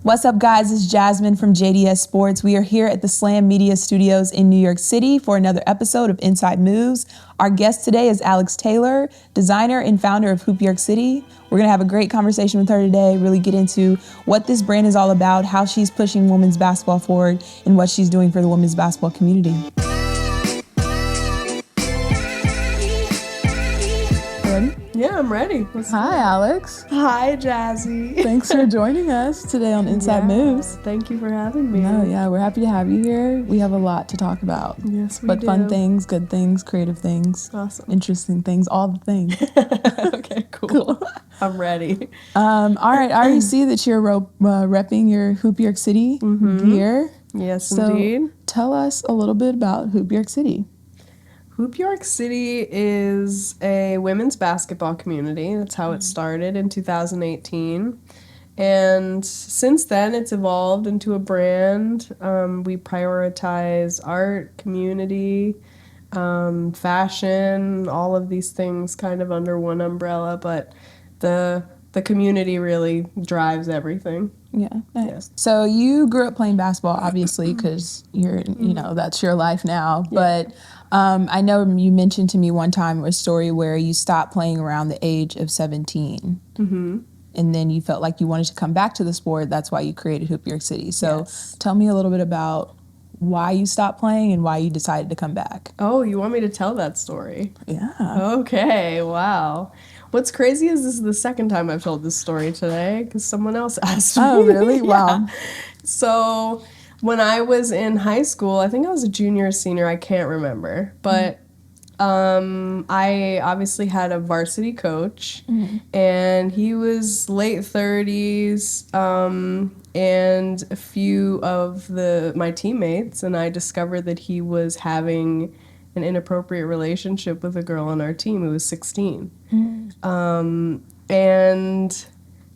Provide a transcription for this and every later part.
What's up, guys? It's Jasmine from JDS Sports. We are here at the Slam Media Studios in New York City for another episode of Inside Moves. Our guest today is Alex Taylor, designer and founder of Hoop York City. We're going to have a great conversation with her today, really get into what this brand is all about, how she's pushing women's basketball forward, and what she's doing for the women's basketball community. Ready? Yeah, I'm ready. Hi, Alex. Hi, Jazzy. Thanks for joining us today on Inside Moves. Thank you for having me. No, we're happy to have you here. We have a lot to talk about. Yes, we do. But fun things, good things, creative things, awesome, interesting things, all the things. Okay, cool. I'm ready. All right, I already see that you're repping your Hoop York City gear. Yes, so indeed. Tell us a little bit about Hoop York City. Hoop York City is a women's basketball community. That's how it started in 2018. And since then, it's evolved into a brand. We prioritize art, community, fashion, all of these things kind of under one umbrella. But the community really drives everything. Yeah, nice. Yeah. So you grew up playing basketball, obviously, because that's your life now. Yeah. But I know you mentioned to me one time a story where you stopped playing around the age of 17. Mm-hmm. And then you felt like you wanted to come back to the sport. That's why you created Hoop York City. So Tell me a little bit about why you stopped playing and why you decided to come back. Oh, you want me to tell that story? Yeah. Okay, wow. What's crazy is this is the second time I've told this story today because someone else asked me. Oh, really? Yeah. Wow. So when I was in high school, I think I was a junior or senior, I can't remember, but I obviously had a varsity coach, and he was late 30s, and a few of my teammates, and I discovered that he was having an inappropriate relationship with a girl on our team who was 16. And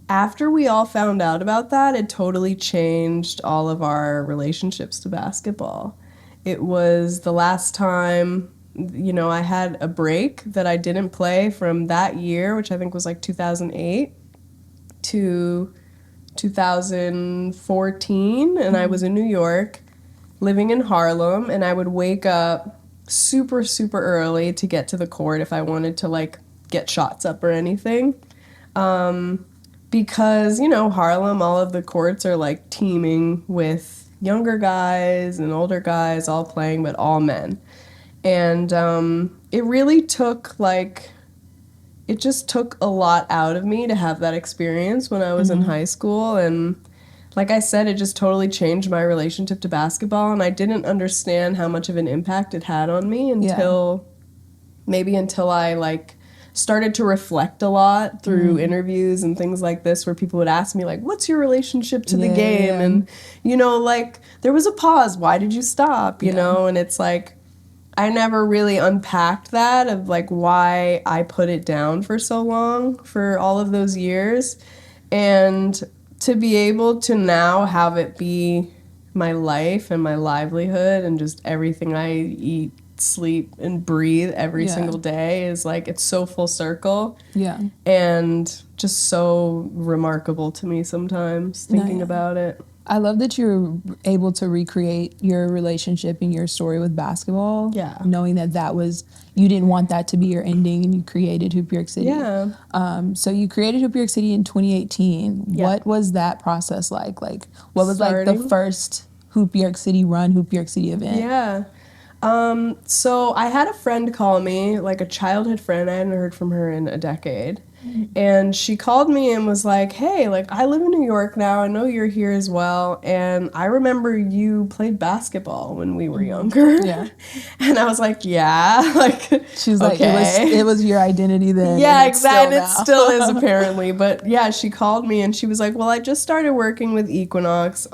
after we all found out about that, it totally changed all of our relationships to basketball. It was the last time, I had a break that I didn't play from that year, which I think was like 2008 to 2014, and I was in New York, living in Harlem, and I would wake up super, super early to get to the court if I wanted to, get shots up or anything. Because, Harlem, all of the courts are, teeming with younger guys and older guys all playing, but all men. And it really took, it just took a lot out of me to have that experience when I was in high school. And like I said, it just totally changed my relationship to basketball. And I didn't understand how much of an impact it had on me until I, started to reflect a lot through interviews and things like this where people would ask me, what's your relationship to the game? And, there was a pause. Why did you stop? You know? And it's I never really unpacked that of, why I put it down for so long, for all of those years. And to be able to now have it be my life and my livelihood and just everything I eat, sleep and breathe every single day is it's so full circle and just so remarkable to me sometimes thinking about it. I love that you're able to recreate your relationship and your story with basketball, knowing that was, you didn't want that to be your ending and you created Hoop York City. So you created Hoop York City in 2018. What was that process like? What was the first Hoop York City run, Hoop York City event? So I had a friend call me, a childhood friend. I hadn't heard from her in a decade. And she called me and was like, hey, I live in New York now. I know you're here as well. And I remember you played basketball when we were younger. Yeah. And I was like, yeah. She's like, it was your identity then. Yeah, exactly. It still is apparently. But yeah, she called me and she was like, well, I just started working with Equinox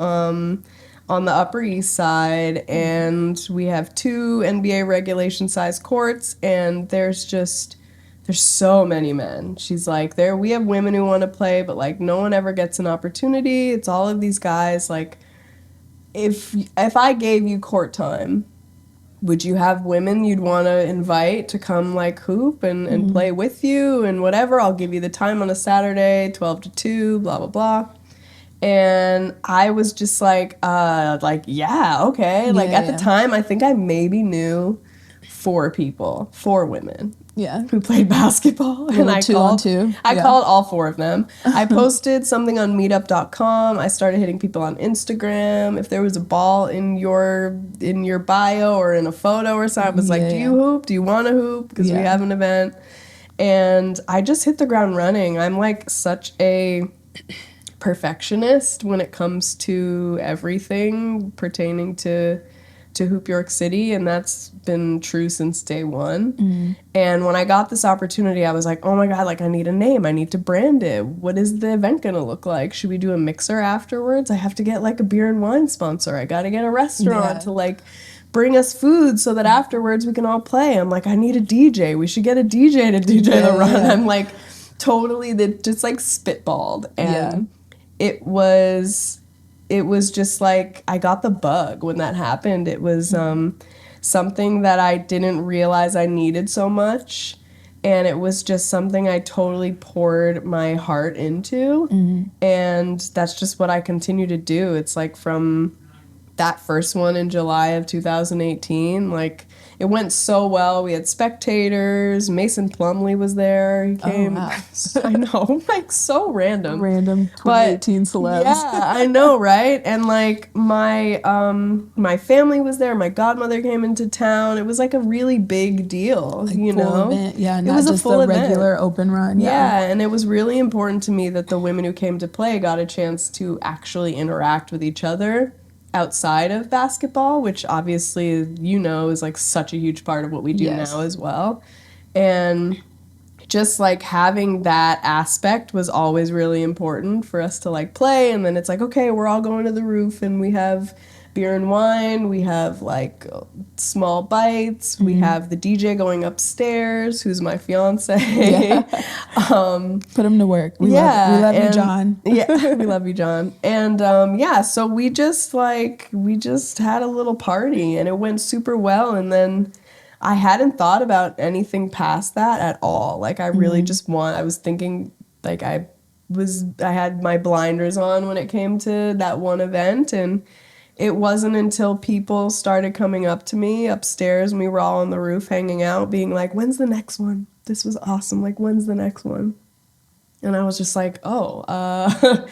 on the Upper East Side, and we have 2 NBA regulation size courts, and there's so many men. She's like, we have women who want to play, but no one ever gets an opportunity. It's all of these guys. If I gave you court time, would you have women you'd want to invite to come hoop and play with you and whatever? I'll give you the time on a Saturday, 12 to 2, blah, blah, blah. And I was just like, yeah, okay. Like at the Yeah. time, I think I maybe knew 4 women Yeah. who played basketball. And Little 2-on-2. I Yeah. called all 4 of them. I posted something on meetup.com. I started hitting people on Instagram. If there was a ball in your bio or in a photo or something, I was like, do you hoop? Do you want to hoop? Because we have an event. And I just hit the ground running. I'm like such a perfectionist when it comes to everything pertaining to Hoop York City, and that's been true since day one. And when I got this opportunity, I was like, oh my god, like I need a name, I need to brand it. What is the event gonna look like? Should we do a mixer afterwards? I have to get like a beer and wine sponsor. I gotta get a restaurant to like bring us food so that afterwards we can all play. I'm like, I need a DJ. We should get a DJ to DJ the run. I'm like totally just like spitballed. And it was just like I got the bug when that happened. It was something that I didn't realize I needed so much, and it was just something I totally poured my heart into, and that's just what I continue to do. It's like from that first one in July of 2018, like it went so well. We had spectators. Mason Plumley was there. He came. Oh, wow. I know, like so random. Random 2018 celebs. Yeah, I know, right? And like my family was there. My godmother came into town. It was like a really big deal, Like you full know. Event. Yeah, it not was just a full a event. regular open run. Yeah, and it was really important to me that the women who came to play got a chance to actually interact with each other outside of basketball, which obviously, you know, is like such a huge part of what we do now as well. And just like having that aspect was always really important for us to like play. And then it's like, okay, we're all going to the roof and we have beer and wine, we have like small bites, we have the DJ going upstairs, who's my fiance. Put him to work. We love you, John. Yeah, we love you, John. And so we just had a little party and it went super well. And then I hadn't thought about anything past that at all. Like I really I was thinking like I had my blinders on when it came to that one event, and it wasn't until people started coming up to me upstairs and we were all on the roof hanging out being like, when's the next one? This was awesome. Like, when's the next one? And I was just like, I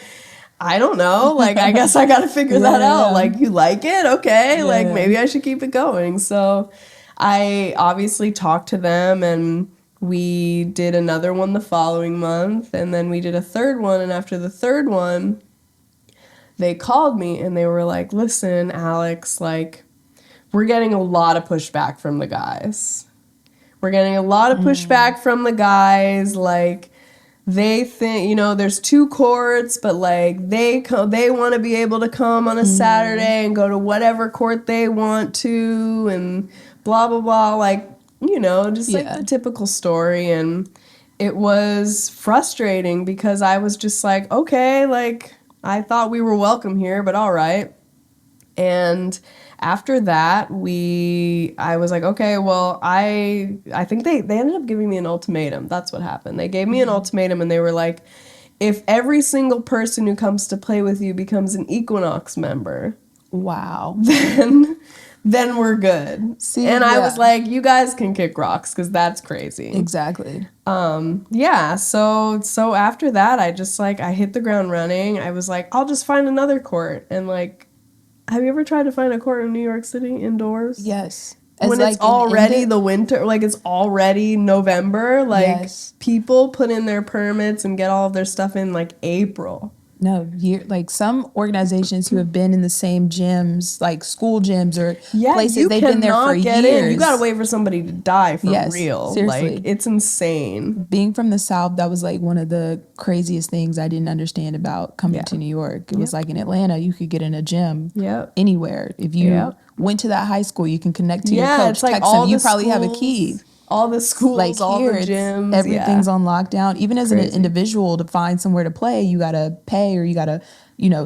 don't know. Like, I guess I got to figure that out. Like, you like it? Okay. Like, maybe I should keep it going. So I obviously talked to them, and we did another one the following month, and then we did a third one. And after the third one, they called me and they were like, listen, Alex, like, we're getting a lot of pushback from the guys. Like, they think, you know, there's 2 courts, but like they want to be able to come on a Saturday and go to whatever court they want to and blah, blah, blah. Like, you know, just like the typical story. And it was frustrating because I was just like, okay, like, I thought we were welcome here, but all right. And after that, I was like, okay, well, I think they ended up giving me an ultimatum. That's what happened. They gave me an ultimatum, and they were like, if every single person who comes to play with you becomes an Equinox member, wow, then we're good. See, and I was like, you guys can kick rocks because that's crazy. Exactly. So after that, I hit the ground running. I was like, I'll just find another court. And like, have you ever tried to find a court in New York City indoors? Yes. When it's already the winter, like it's already November, like people put in their permits and get all of their stuff in like April. No, like some organizations who have been in the same gyms, like school gyms or places, they've been there for years. You gotta wait for somebody to die for real. Seriously. Like, it's insane. Being from the South, that was like one of the craziest things I didn't understand about coming to New York. It was like in Atlanta, you could get in a gym anywhere. If you went to that high school, you can connect to your coach, it's like text him. You probably have a key. All the schools, like all here, the gyms, everything's on lockdown. Even as an individual, to find somewhere to play, you gotta pay, or you gotta,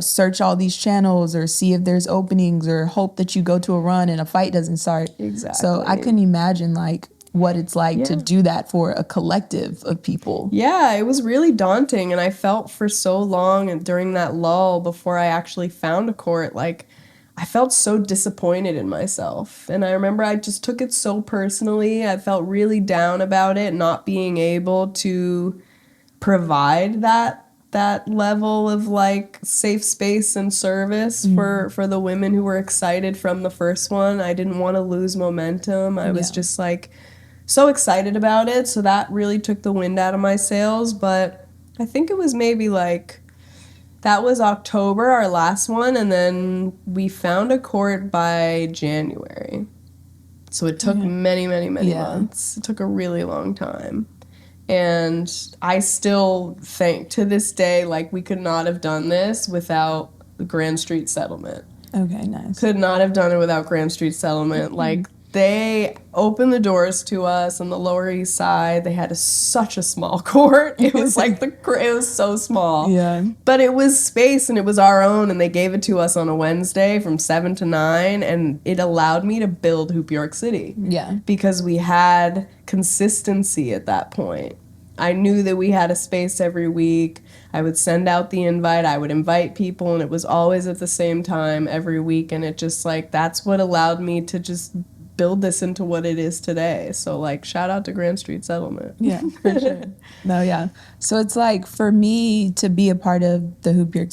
search all these channels or see if there's openings or hope that you go to a run and a fight doesn't start. Exactly. So I couldn't imagine like what it's like to Yeah. do that for a collective of people. Yeah, it was really daunting, and I felt for so long and during that lull before I actually found a court, like I felt so disappointed in myself. And I remember I just took it so personally. I felt really down about it, not being able to provide that level of like safe space and service for the women who were excited from the first one. I didn't want to lose momentum. I was Yeah. just like so excited about it, so that really took the wind out of my sails. But I think it was maybe like that was October, our last one, and then we found a court by January. So it took many, many, many months. It took a really long time. And I still think to this day, like, we could not have done this without the Grand Street settlement. Okay, nice. Could not have done it without Grand Street settlement. Like, they opened the doors to us on the Lower East Side. They had such a small court. It was like it was so small. Yeah. But it was space and it was our own, and they gave it to us on a Wednesday from 7 to 9, and it allowed me to build Hoop York City. Yeah. Because we had consistency at that point. I knew that we had a space every week. I would send out the invite. I would invite people, and it was always at the same time every week. And it just, like, that's what allowed me to just build this into what it is today. So, like, shout out to Grand Street Settlement. Yeah, for sure. No, yeah. So it's like, for me to be a part of the Hoop York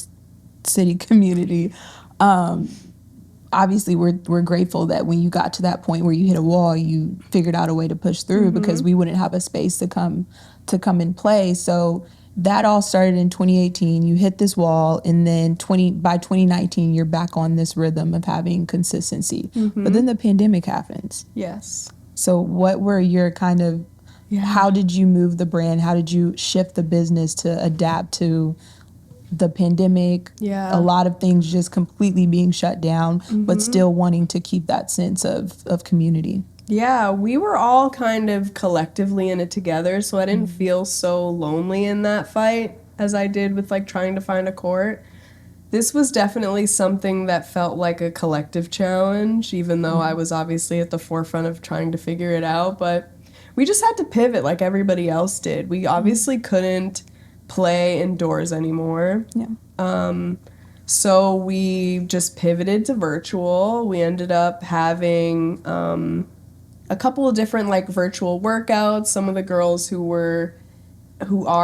City community, obviously we're grateful that when you got to that point where you hit a wall, you figured out a way to push through, because we wouldn't have a space to come and play. So that all started in 2018. You hit this wall, and then by 2019 you're back on this rhythm of having consistency. But then the pandemic happens. Yes. So what were your kind of how did you move the brand? How did you shift the business to adapt to the pandemic? Yeah. A lot of things just completely being shut down, but still wanting to keep that sense of community. Yeah, we were all kind of collectively in it together, so I didn't feel so lonely in that fight as I did with, like, trying to find a court. This was definitely something that felt like a collective challenge, even though I was obviously at the forefront of trying to figure it out. But we just had to pivot like everybody else did. We obviously couldn't play indoors anymore. Yeah. So we just pivoted to virtual. We ended up having a couple of different, like, virtual workouts. Some of the girls who are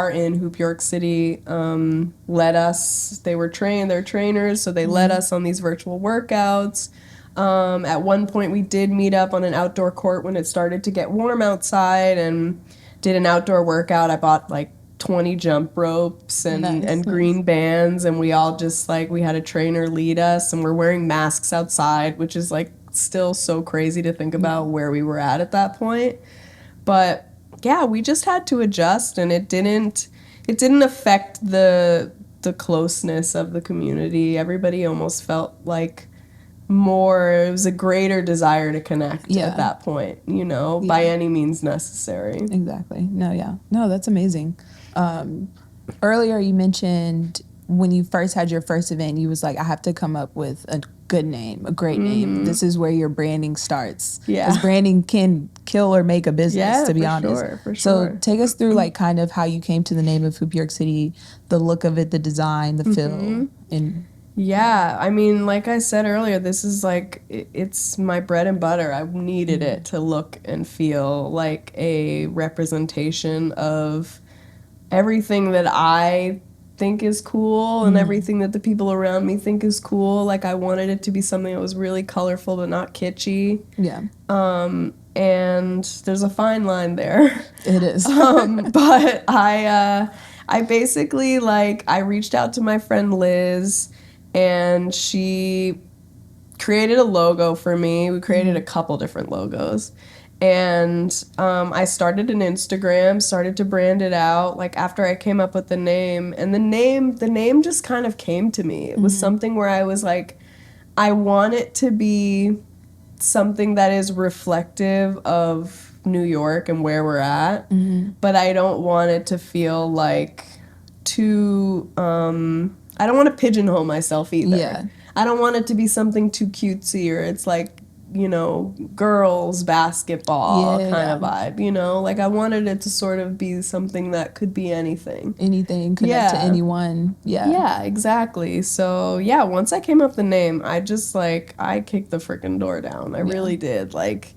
in Hoop York City let us. They were they're trainers, so they let us on these virtual workouts. At one point, we did meet up on an outdoor court when it started to get warm outside, and did an outdoor workout. I bought, like, 20 jump ropes and green bands, and we all just, like, we had a trainer lead us, and we're wearing masks outside, which is, like, still so crazy to think about where we were at that point. But yeah, we just had to adjust, and it didn't affect the closeness of the community. Everybody almost felt like it was a greater desire to connect at that point, by any means necessary. Exactly. No, that's amazing. Earlier you mentioned when you first had your first event, you was like, I have to come up with a good name, a great name. This is where your branding starts. Yeah. Because branding can kill or make a business, to be honest. For sure. So take us through, like, kind of how you came to the name of Hoop York City, the look of it, the design, the feel. Yeah, I mean, like I said earlier, this is like, it's my bread and butter. I needed it to look and feel like a representation of everything that I think is cool and everything that the people around me think is cool. Like, I wanted it to be something that was really colorful but not kitschy. Yeah. And there's a fine line there. It is. But I basically, like, I reached out to my friend Liz, and she created a logo for me. We created a couple different logos. And I started an Instagram, started to brand it out, like, after I came up with the name. And the name just kind of came to me. It was something where I was like, I want it to be something that is reflective of New York and where we're at. But I don't want it to feel like too, I don't want to pigeonhole myself either. Yeah. I don't want it to be something too cutesy, or it's like girls basketball kind Yeah. of vibe, Like I wanted it to sort of be something that could be anything. Anything, connect to Yeah. anyone. Yeah. Yeah, exactly. So, yeah, once I came up with the name, I just I kicked the freaking door down. I really did. Like,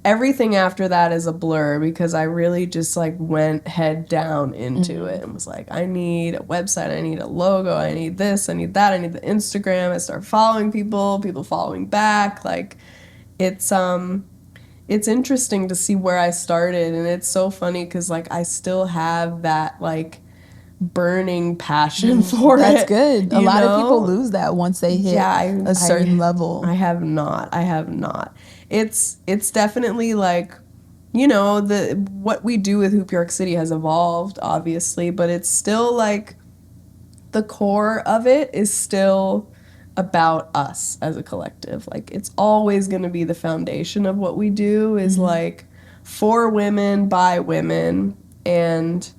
everything after that is a blur because I really just went head down into it and was like, I need a website, I need a logo, I need this, I need that, I need the Instagram. I start following people following back. Like, it's interesting to see where I started, and it's so funny because I still have that burning passion for That's it. good. A lot of people lose that once they hit a certain level. I have not. I have not. It's definitely the what we do with Hoop York City has evolved, obviously, but it's still the core of it is still about us as a collective. It's always going to be the foundation of what we do is for women, by women, and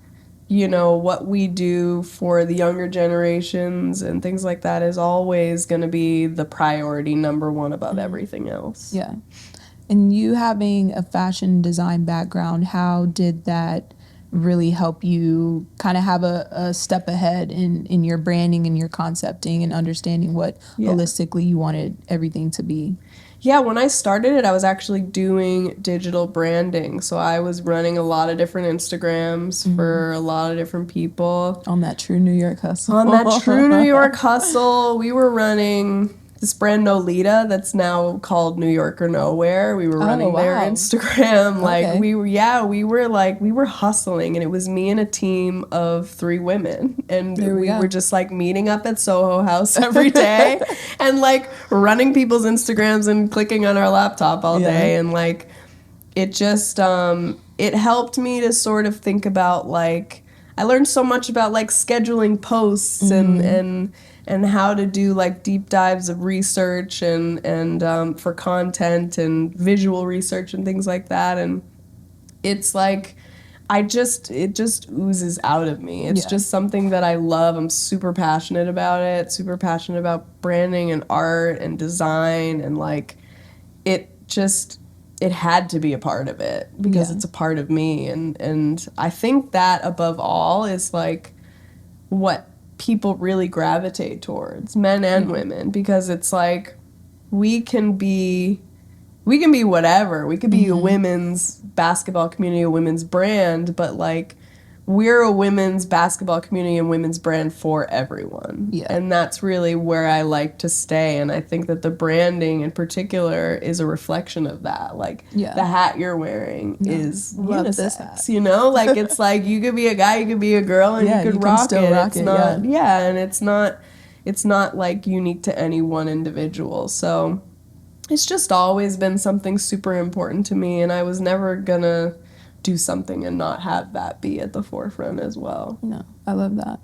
what we do for the younger generations and things like that is always going to be the priority number one above everything else. Yeah. And you having a fashion design background, how did that really help you kind of have a step ahead in your branding and your concepting and understanding what holistically you wanted everything to be? Yeah, when I started it, I was actually doing digital branding. So I was running a lot of different Instagrams for a lot of different people. On that true New York hustle. On that true New York hustle, we were running this brand Nolita that's now called New York or Nowhere. We were running their Instagram. We were hustling, and it was me and a team of 3 women. And we were just meeting up at Soho House every day and running people's Instagrams and clicking on our laptop all day. And it just it helped me to sort of think about I learned so much about scheduling posts and how to do deep dives of research and for content and visual research and things like that. And it's it just oozes out of me. It's just something that I love. I'm super passionate about it, super passionate about branding and art and design, and it had to be a part of it because it's a part of me. And I think that above all is what people really gravitate towards, men and women, because it's we can be whatever. We could be a women's basketball community, a women's brand, but we're a women's basketball community and women's brand for everyone. Yeah. And that's really where I like to stay. And I think that the branding in particular is a reflection of that. The hat you're wearing is unisex, it's you could be a guy, you could be a girl, and you could rock it. It's not, and it's not unique to any one individual. So it's just always been something super important to me, and I was never gonna do something and not have that be at the forefront as well. No, I love that.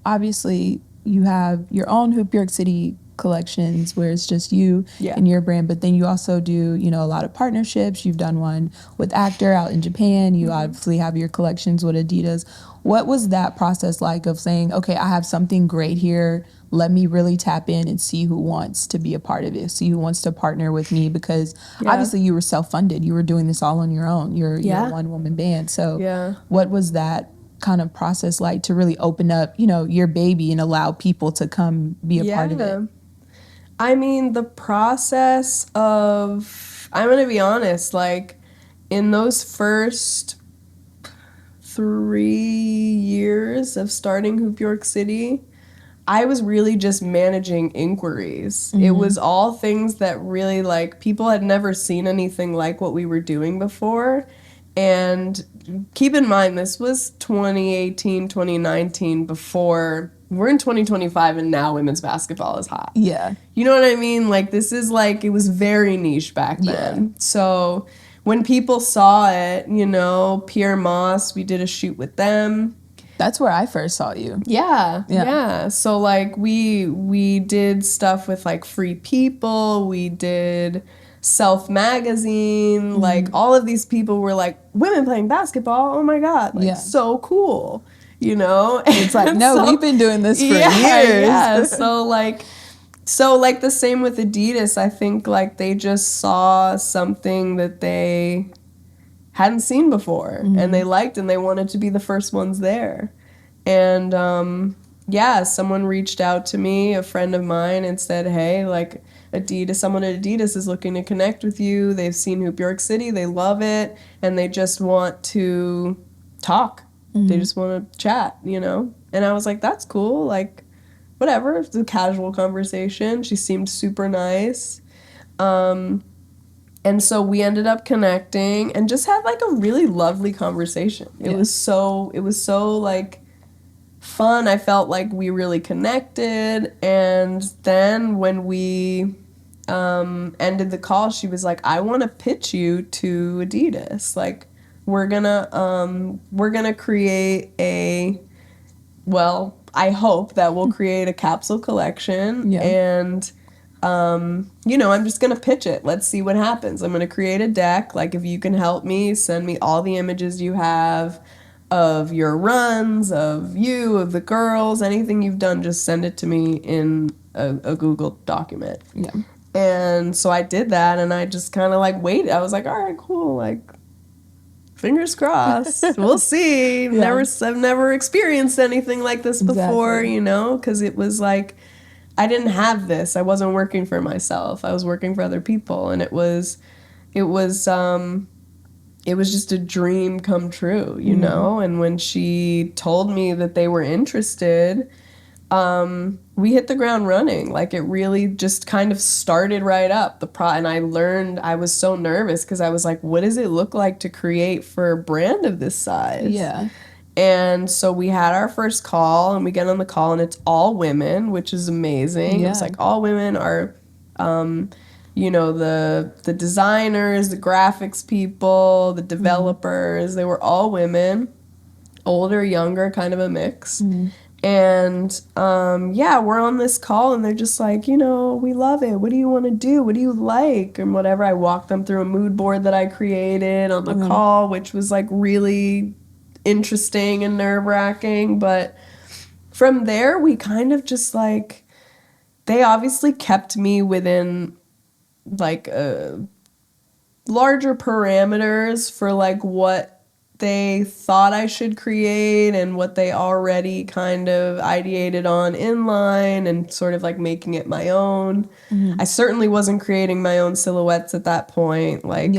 Obviously, you have your own Hoop York City collections where it's just you and your brand, but then you also do, a lot of partnerships. You've done one with Actor out in Japan. You obviously have your collections with Adidas. What was that process like of saying, okay, I have something great here. Let me really tap in and see who wants to be a part of it, see who wants to partner with me, because obviously you were self-funded. You were doing this all on your own. You're a one-woman band. So what was that kind of process like to really open up, your baby and allow people to come be a part of it? I mean, the process of, I'm going to be honest, in those first 3 years of starting Hoop York City, I was really just managing inquiries. It was all things that really people had never seen anything like what we were doing before. And keep in mind, this was 2018, 2019 before. We're in 2025 and now women's basketball is hot. Yeah. You know what I mean? This is it was very niche back then. So when people saw it, Pierre Moss, we did a shoot with them. That's where I first saw you. Yeah. So we did stuff with Free People. We did Self Magazine. All of these people were women playing basketball. Oh my God. So cool. It's no, we've been doing this for years. Yeah. So So, like, the same with Adidas. I think, like, they just saw something that they hadn't seen before and they liked and they wanted to be the first ones there. And, yeah, someone reached out to me, a friend of mine, and said, hey, like, someone at Adidas is looking to connect with you. They've seen Hoop York City, they love it, and they just want to talk. They just want to chat, you know? And I was like, that's cool. Like, whatever. It's a casual conversation. She seemed super nice. And so we ended up connecting and just had like a really lovely conversation. It was so like fun. I felt like we really connected. And then when we ended the call, she was like, I want to pitch you to Adidas. Like, we're gonna create I hope that we'll create a capsule collection. And you know, I'm just gonna pitch it. Let's see what happens. I'm gonna create a deck. Like, if you can help me, send me all the images you have of your runs, of you, of the girls, anything you've done, just send it to me in a Google document. Yeah. And so I did that, and I just kind of like waited. I was like, all right, cool, like, fingers crossed. We'll see. I've never experienced anything like this before, you know, because it was like, I didn't have this. I wasn't working for myself. I was working for other people, and it was just a dream come true, you know? And when she told me that they were interested, we hit the ground running. Like, it really just kind of started right up. And I learned, I was so nervous because I was like, what does it look like to create for a brand of this size? Yeah. And so we had our first call, and we get on the call, and it's all women, which is amazing. It's like all women are, you know, the designers, the graphics people, the developers. They were all women, older, younger, kind of a mix. And yeah, we're on this call, and they're just like, you know, we love it. What do you want to do? What do you like? And whatever. I walked them through a mood board that I created on the call, which was like really interesting and nerve-wracking. But from there, we kind of just like, they obviously kept me within like larger parameters for like what they thought I should create and what they already kind of ideated on inline, and sort of like making it my own. I certainly wasn't creating my own silhouettes at that point. Like,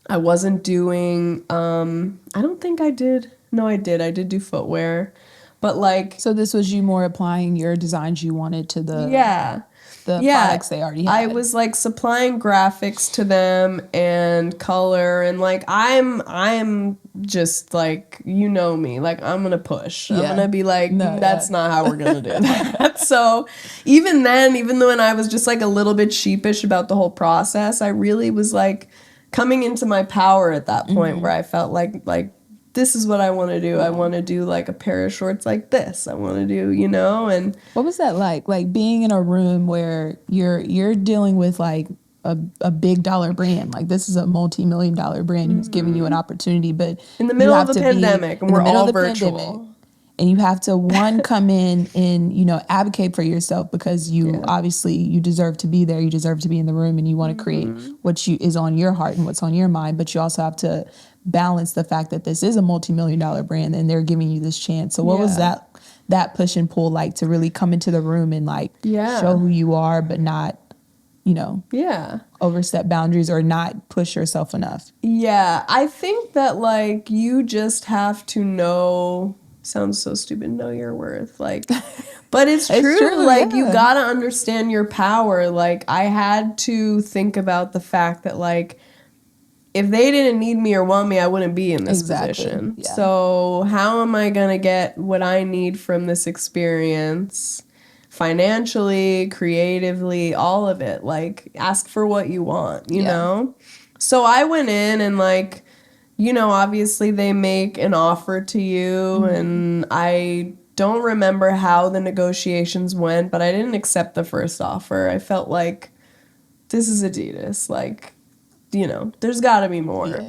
I wasn't doing, I don't think I did. No, I did do footwear, but like. So this was you more applying your designs you wanted to the products they already had. I was like supplying graphics to them and color, and like I'm just like, you know me, like I'm gonna push. I'm gonna be like, that's not how we're gonna do that. So even then, even though I was just like a little bit sheepish about the whole process, I really was like coming into my power at that point where I felt like this is what I want to do. I want to do like a pair of shorts like this. I want to do, you know. And what was that like? Like being in a room where you're dealing with like a big dollar brand. Like, this is a multi-million-dollar brand who's giving you an opportunity, but in the middle of the pandemic, and we're all virtual. And you have to come in and, you know, advocate for yourself, because you obviously you deserve to be there. You deserve to be in the room, and you want to create what is on your heart and what's on your mind. But you also have to balance the fact that this is a multi-million-dollar brand and they're giving you this chance. So what was that push and pull like to really come into the room and like show who you are, but not, you know, overstep boundaries or not push yourself enough? Yeah, I think that like you just have to know. Sounds so stupid. Know your worth, like, but it's true. Like, you gotta understand your power. Like, I had to think about the fact that like, if they didn't need me or want me, I wouldn't be in this position. Yeah. So how am I gonna get what I need from this experience, financially, creatively, all of it? Like, ask for what you want, you know. So I went in and like, you know, obviously they make an offer to you, and I don't remember how the negotiations went, but I didn't accept the first offer. I felt like, this is Adidas, like, you know, there's got to be more.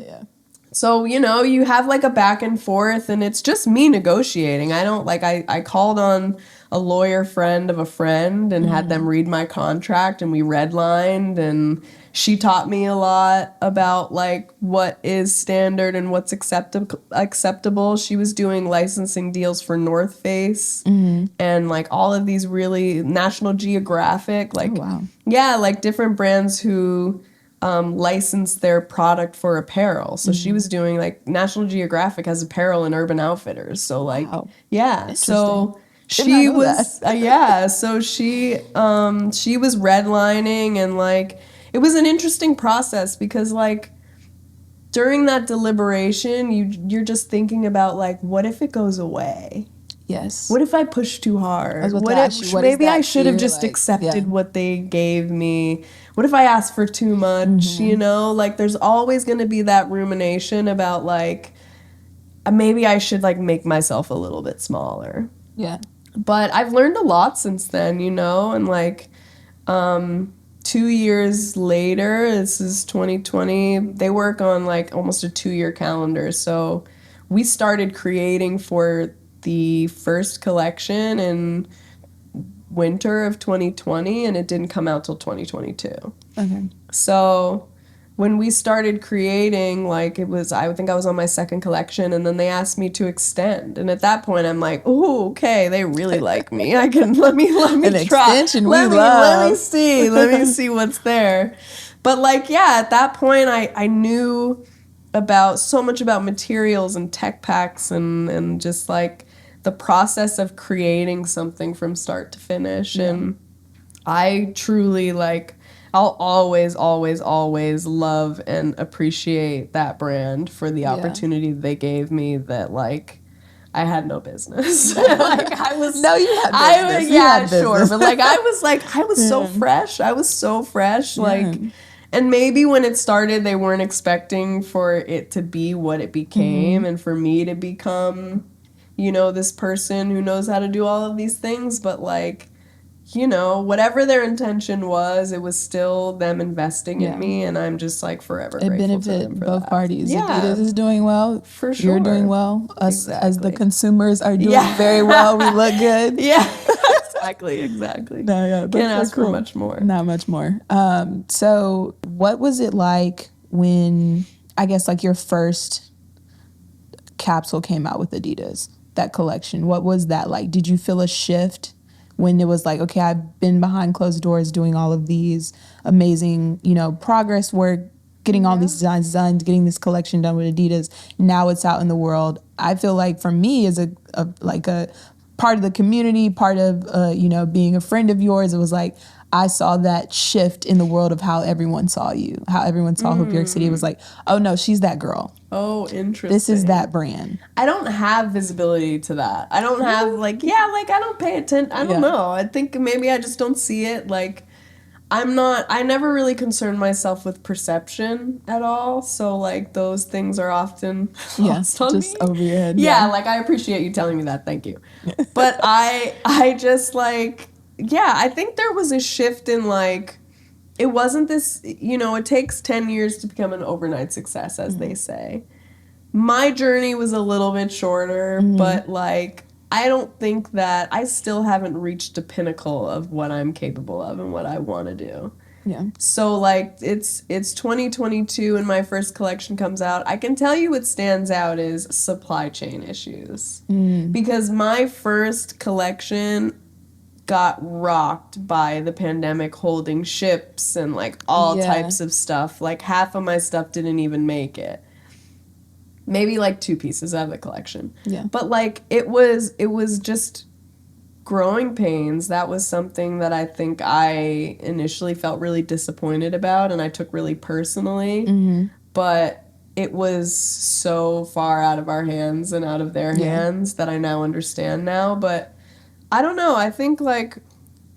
So, you know, you have like a back and forth, and it's just me negotiating. I don't like, I called on a lawyer friend of a friend and had them read my contract, and we redlined, and she taught me a lot about like what is standard and what's acceptable. She was doing licensing deals for North Face and like all of these really National Geographic, like wow. yeah, like different brands who license their product for apparel. So she was doing like National Geographic has apparel and Urban Outfitters. So like Wow. yeah, Interesting. so Did not she know was that. yeah, so she was redlining, and like it was an interesting process because like during that deliberation you're just thinking about like what if it goes away? Yes. What if I push too I hard? was about What to if ask you, what is maybe I that should have fear just like? Yeah. accepted what they gave me? What if I asked for too much? You know, like there's always going to be that rumination about like maybe I should like make myself a little bit smaller. Yeah. But I've learned a lot since then, you know, and like 2 years later, this is 2020, they work on like almost a 2 year calendar. So we started creating for the first collection in winter of 2020, and it didn't come out till 2022. Okay. So when we started creating, like it was, I think I was on my second collection, and then they asked me to extend. And at that point, I'm like, oh, okay, they really like me. I can let me An try. extension Let we me love. see what's there. But like, yeah, at that point, I knew about so much about materials and tech packs and just like the process of creating something from start to finish. Yeah. And I truly like I'll always, always, always love and appreciate that brand for the Yeah. opportunity they gave me that like I had no business. Like I was No, you had I business. was You yeah, had sure. business. But like I was so fresh. I was so fresh. Like Yeah. and maybe when it started they weren't expecting for it to be what it became and for me to become, you know, this person who knows how to do all of these things, but like you know, whatever their intention was, it was still them investing in Yeah. me, and I'm just like forever It grateful to them benefit for both that. parties. Yeah, Adidas is doing well. for You're doing sure. well. Us as the Exactly. consumers are doing Yeah. very well. We look good. Yeah, exactly. No, yeah, Can't so ask for much more. Not much more. So what was it like when I guess like your first capsule came out with Adidas, that collection? What was that like? Did you feel a shift when it was like, okay, I've been behind closed doors doing all of these amazing, you know, progress work, getting all these designs done, getting this collection done with Adidas. Now it's out in the world. I feel like for me as a part of the community, part of you know, being a friend of yours, it was like I saw that shift in the world of how everyone saw you, how everyone saw Hope York City. It was like, oh no, she's that girl. Oh, interesting. This is that brand. I don't have visibility to that. I don't have like like I don't pay attention. I don't know. I think maybe I just don't see it. Like I never really concern myself with perception at all. So like those things are often lost on just me. over your head. Yeah, like I appreciate you telling me that. Thank you. But I just like I think there was a shift in like it wasn't this, you know, it takes 10 years to become an overnight success, as they say. My journey was a little bit shorter, but like I don't think that I still haven't reached the pinnacle of what I'm capable of and what I want to do. Yeah. So like it's 2022 and my first collection comes out. I can tell you what stands out is supply chain issues. Because my first collection got rocked by the pandemic holding ships and like all types of stuff. Like half of my stuff didn't even make it. Maybe like 2 pieces out of the collection. Yeah. But like it was just growing pains. That was something that I think I initially felt really disappointed about and I took really personally. But it was so far out of our hands and out of their hands that I now understand now. But I don't know. I think like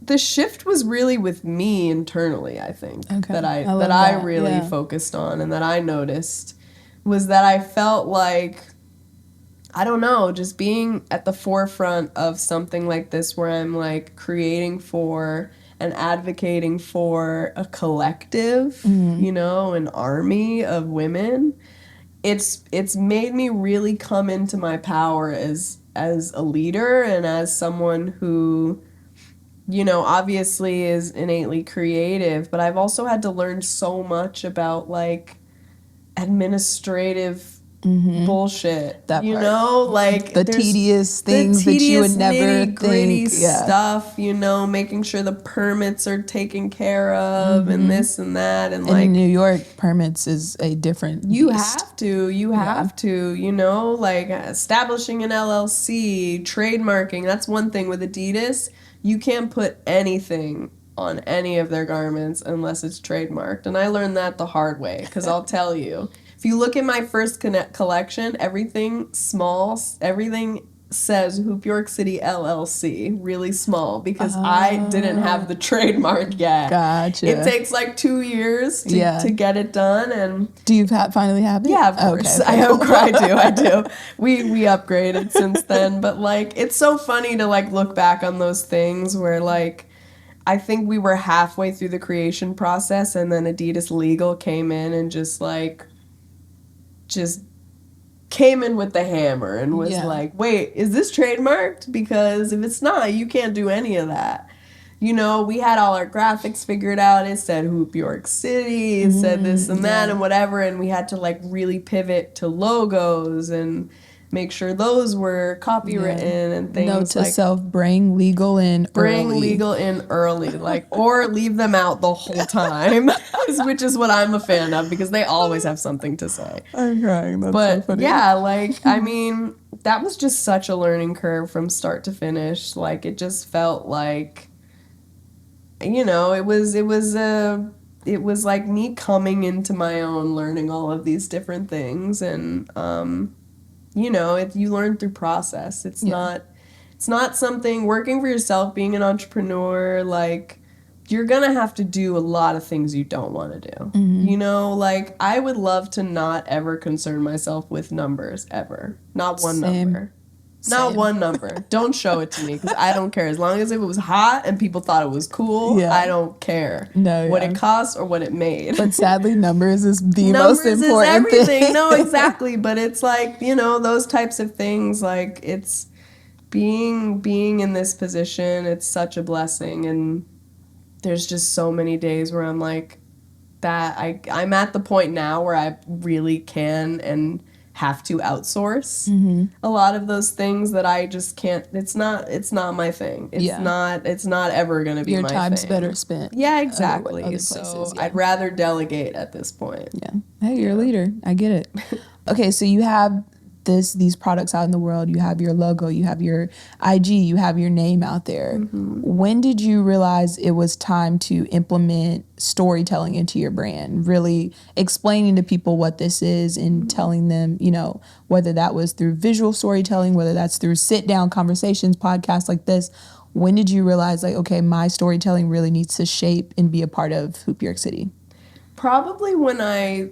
the shift was really with me internally, I think. That I really focused on and that I noticed was that I felt like I don't know, just being at the forefront of something like this where I'm like creating for and advocating for a collective, you know, an army of women. It's made me really come into my power as as a leader and as someone who, you know, obviously is innately creative, but I've also had to learn so much about like administrative bullshit. That You part. know, like The there's tedious the things that you would tedious never nitty gritty think. Yeah. stuff, you know, making sure the permits are taken care of and this and that and In like New York, permits is a different you beast. you have to, you know, like establishing an LLC, trademarking. That's one thing with Adidas. You can't put anything on any of their garments unless it's trademarked. And I learned that the hard way because I'll tell you, if you look at my first collection, everything small, everything says Hoop York City LLC, really small, because I didn't have the trademark yet. Gotcha. It takes like 2 years to get it done, and do you finally have it? yeah, of course. Okay, I do. We upgraded since then, but like it's so funny to like look back on those things where like I think we were halfway through the creation process and then Adidas Legal came in and just came in with the hammer and was like, wait, is this trademarked? Because if it's not, you can't do any of that. You know, we had all our graphics figured out. It said Hoop York City, it said this and that and whatever, and we had to like really pivot to logos and make sure those were copywritten and things. Note to like self, bring legal in early, like, or leave them out the whole time, which is what I'm a fan of because they always have something to say. I'm crying. That's But so funny. yeah, like, I mean, that was just such a learning curve from start to finish. Like, it just felt like, you know, it was like me coming into my own, learning all of these different things, and you know, you learn through process. It's not something, working for yourself, being an entrepreneur, like you're gonna have to do a lot of things you don't want to do. You know, like I would love to not ever concern myself with numbers ever. Not one number. Not one number. Don't show it to me because I don't care. As long as if it was hot and people thought it was cool, I don't care what it cost or what it made. But sadly, numbers is the most important thing. No, exactly. But it's like, you know, those types of things, like it's being in this position, it's such a blessing. And there's just so many days where I'm like, that I'm at the point now where I really can and have to outsource a lot of those things that I just can't. It's not my thing. It's not ever going to be my thing. Your time's better spent. Yeah, exactly. Other places, so I'd rather delegate at this point. Yeah. Hey, you're a leader. I get it. Okay, so you have these products out in the world. You have your logo, you have your IG, you have your name out there. When did you realize it was time to implement storytelling into your brand, really explaining to people what this is and telling them, you know, whether that was through visual storytelling, whether that's through sit down conversations, podcasts like this? When did you realize, like, okay, my storytelling really needs to shape and be a part of Hoop York City? Probably when my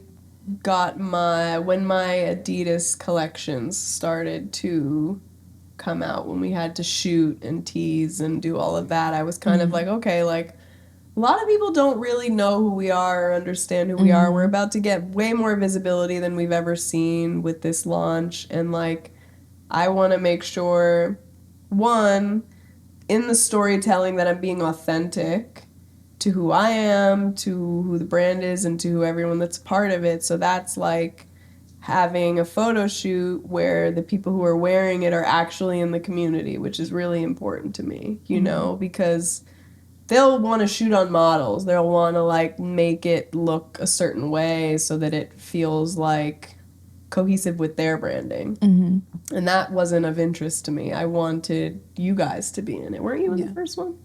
Adidas collections started to come out, when we had to shoot and tease and do all of that, I was kind of like, okay, like a lot of people don't really know who we are or understand who we are. We're about to get way more visibility than we've ever seen with this launch, and like I want to make sure, one, in the storytelling, that I'm being authentic to who I am, to who the brand is, and to who everyone that's part of it. So that's like having a photo shoot where the people who are wearing it are actually in the community, which is really important to me, you know, because they'll want to shoot on models. They'll want to like make it look a certain way so that it feels like cohesive with their branding. And that wasn't of interest to me. I wanted you guys to be in it. Weren't you in the first one?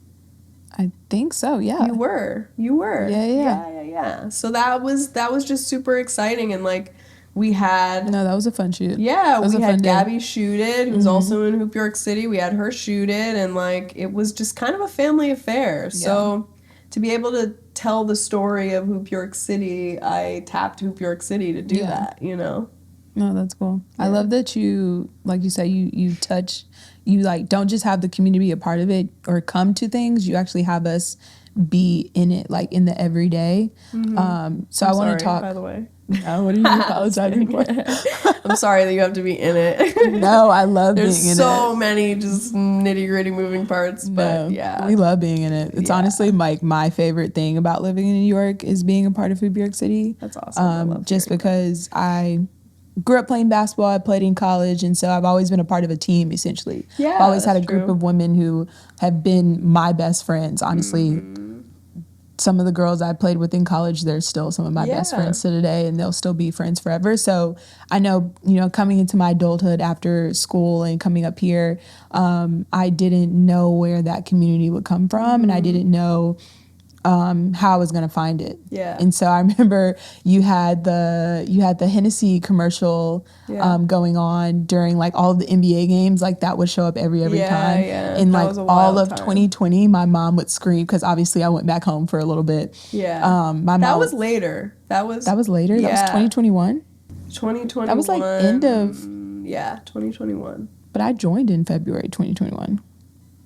I think so, yeah. You were. Yeah. So that was just super exciting, and like we had... No, that was a fun shoot. Yeah, we had Gabby shoot it, who's also in Hoop York City. We had her shoot it, and like it was just kind of a family affair. So to be able to tell the story of Hoop York City, I tapped Hoop York City to do that, you know? No, that's cool. Yeah. I love that you, like you say, you like don't just have the community be a part of it or come to things. You actually have us be in it, like in the everyday. So I want Sorry, to talk. by the way. No, what are you apologizing for? I'm sorry that you have to be in it. No, I love There's being in so it. many just nitty gritty moving parts, but No, yeah. we love being in it. It's Yeah. honestly like my favorite thing about living in New York is being a part of New York City. That's awesome. I love Just hearing that. because I grew up playing basketball, I played in college, and so I've always been a part of a team. Essentially, Yeah, I've always had a that's group true. of women who have been my best friends. Honestly, some of the girls I played with in college, they're still some of my best Yeah. friends to today, and they'll still be friends forever. So I know, coming into my adulthood after school and coming up here, I didn't know where that community would come from, and I didn't know how I was going to find it. Yeah. And so I remember you had the Hennessy commercial Yeah. going on during like all of the NBA games. Like that would show up every Yeah, time. yeah. And That like was a all wild of time. 2020, my mom would scream because obviously I went back home for a little bit. Yeah. My That mom was later. That was later. That was yeah. 2021. 2021. That was like end of. Yeah, 2021. But I joined in February 2021.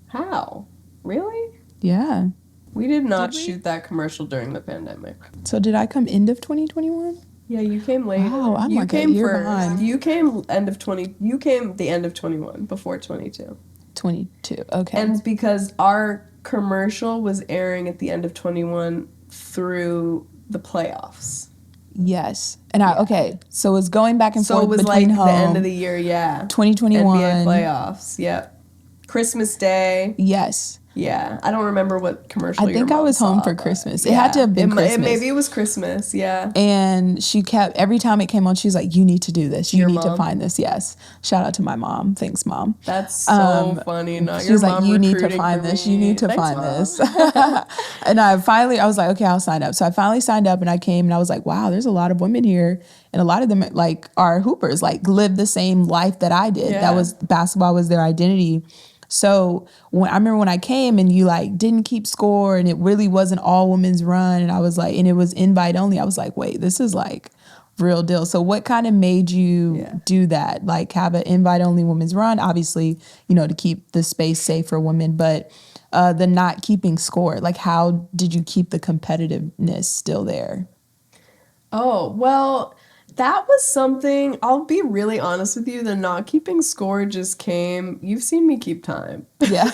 How? Really? Yeah. We did not Did we? shoot that commercial during the pandemic. So did I come end of 2021? Yeah, you came later. Wow, I'm you like a came year first. behind. You came end of 20. You came the end of 21 before 22. 22. Okay. And because our commercial was airing at the end of 21 through the playoffs. Yes. And okay, so it's going back and So forth it was between like home. the end of the year, yeah. 2021. NBA playoffs, yep. Christmas Day. Yes. Yeah, I don't remember what commercial. I think your I mom was home saw, for but Christmas. It had to have been Christmas. Maybe it was Christmas, yeah. And she kept, every time it came on, she was like, you need to do this. You Your need to mom? find this. Yes. Shout out to my mom. Thanks, Mom. That's so funny. Not She your was like, mom you need to recruiting find for this. me. You need to Thanks, find Mom. this. And I was like, okay, I'll sign up. So I finally signed up and I came and I was like, wow, there's a lot of women here. And a lot of them like are hoopers, like live the same life that I did. Yeah. That was, basketball was their identity. So I remember when I came and you like didn't keep score and it really wasn't all women's run. And I was like, and it was invite only. I was like, wait, this is like real deal. So what kind of made you do that? Like have an invite only women's run, obviously, to keep the space safe for women, but the not keeping score, like how did you keep the competitiveness still there? Oh, well, that was something, I'll be really honest with you, the not keeping score just came, you've seen me keep time. Yeah.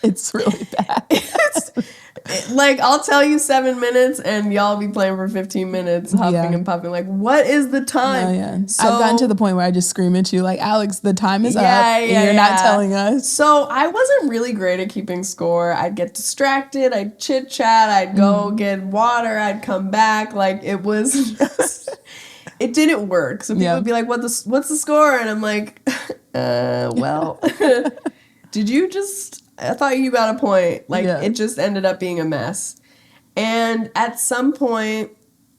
It's really bad. Like, I'll tell you 7 minutes and y'all be playing for 15 minutes, huffing and puffing. Like, what is the time? No, yeah. I've gotten to the point where I just scream at you, like, Alex, the time is up, and you're not telling us. So I wasn't really great at keeping score. I'd get distracted, I'd chit chat, I'd go get water, I'd come back. Like, it was just, it didn't work. So people would be like, what's the score? And I'm like, well, did you just... I thought you got a point. Like, it just ended up being a mess. And at some point,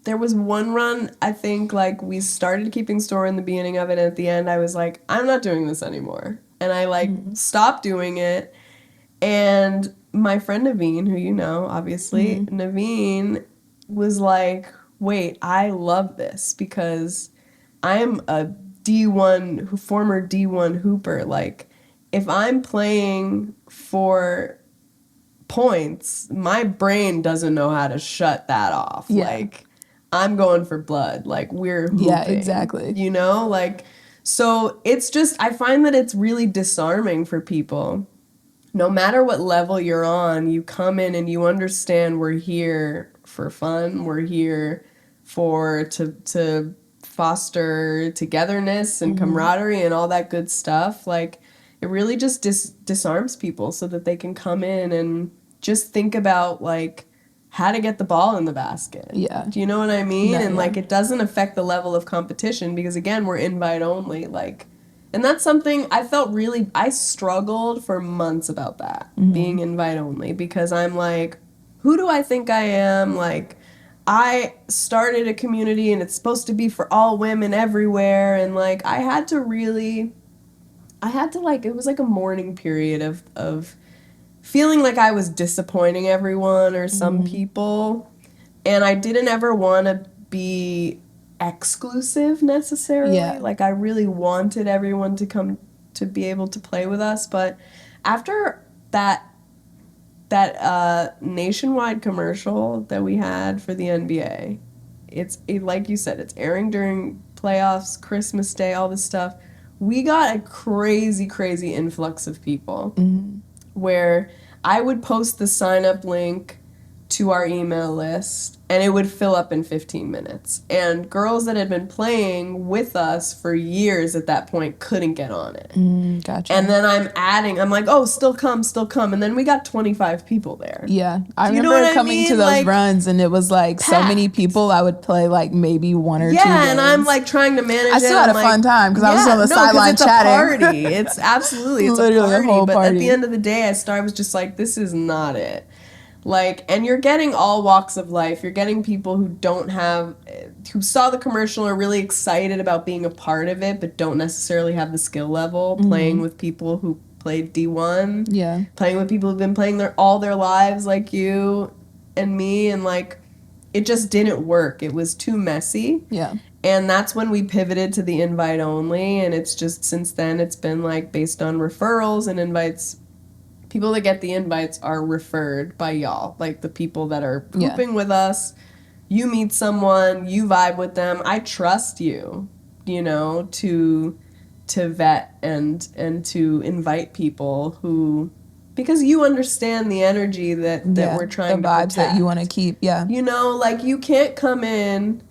there was one run, I think, like, we started keeping score in the beginning of it, and at the end, I was like, I'm not doing this anymore. And I, like, stopped doing it. And my friend Naveen, who you know, obviously, Naveen was like, wait, I love this because I'm a former D1 hooper. Like, if I'm playing for points, my brain doesn't know how to shut that off. Yeah. Like, I'm going for blood. Like, we're hooping. Yeah, exactly. Like, so it's just, I find that it's really disarming for people. No matter what level you're on, you come in and you understand we're here for fun. We're here to foster togetherness and camaraderie and all that good stuff. Like, it really just disarms people so that they can come in and just think about, like, how to get the ball in the basket. Yeah. Do you know what I mean? No, and, like, it doesn't affect the level of competition because, again, we're invite only. Like, and that's something I struggled for months about that, being invite only, because I'm like, who do I think I am? Like, I started a community and it's supposed to be for all women everywhere. And, like, it was like a mourning period of feeling like I was disappointing everyone or some people. And I didn't ever want to be exclusive necessarily. Yeah. Like, I really wanted everyone to come to be able to play with us. But after that that nationwide commercial that we had for the NBA. Like you said, it's airing during playoffs, Christmas Day, all this stuff. We got a crazy, crazy influx of people where I would post the sign up link to our email list and it would fill up in 15 minutes. And girls that had been playing with us for years at that point couldn't get on it. Gotcha. And then I'm like, oh, still come. And then we got 25 people there. Yeah. I you know remember what I coming to mean? those Like, runs and it was like so many packed. people. I would play like maybe one or two Yeah, games. and I'm like trying to manage it. I still had a fun time because I was on the sideline it's chatting. a party. It's absolutely, it's Literally a a whole But at party. the end of the day, I was just like, this is not it. Like, and you're getting all walks of life. You're getting people who saw the commercial, are really excited about being a part of it, but don't necessarily have the skill level, playing with people who played D1. Yeah. Playing with people who've been playing all their lives like you and me, and like, it just didn't work. It was too messy. Yeah. And that's when we pivoted to the invite only, and it's just, since then, it's been like based on referrals and invites. People that get the invites are referred by y'all, like the people that are hooping with us. You meet someone, you vibe with them. I trust you, to vet and to invite people who, because you understand the energy that we're trying to protect. The vibes that you want to keep, yeah. Like, you can't come in